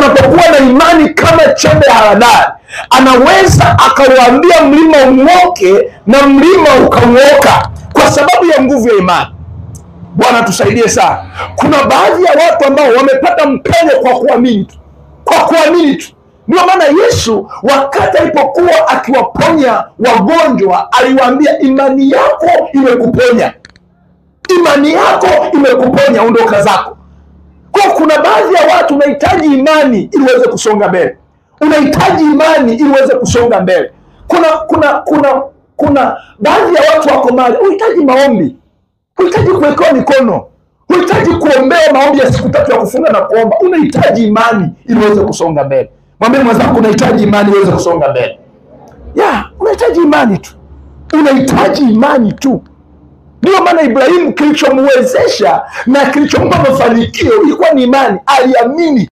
anapokuwa na imani kama chembe ya haradali, anaweza akawaambia mlima ung'oke na mlima ukang'oka kwa sababu ya nguvu ya imani. Bwana tusaidie sana. Kuna baadhi ya watu ambao wamepata mpenyo kwa kuamini tu, kwa kuamini tu. Ndio maana Yesu wakati alipokuwa akiwaponya wagonjwa aliwaambia, imani yako imekuponya, imani yako imekuponya, ondoka zako. Kwa kuna baadhi ya watu unahitaji imani ili uweze kusonga mbele, unahitaji imani ili uweze kusonga mbele. Kuna baadhi ya watu wako mahali unahitaji maombi, unahitaji kuwekewa mikono, unahitaji kuombewa maombi ya siku 3 ya kufunga na kuomba. Unahitaji imani ili uweze kusonga mbele. Mwambie mwenzako unahitaji imani ili uweze kusonga mbele. Unahitaji imani tu, unahitaji imani tu. Ndio maana Ibrahimu kilichomwezesha na kilichompa mafanikio ilikuwa ni imani. Aliamini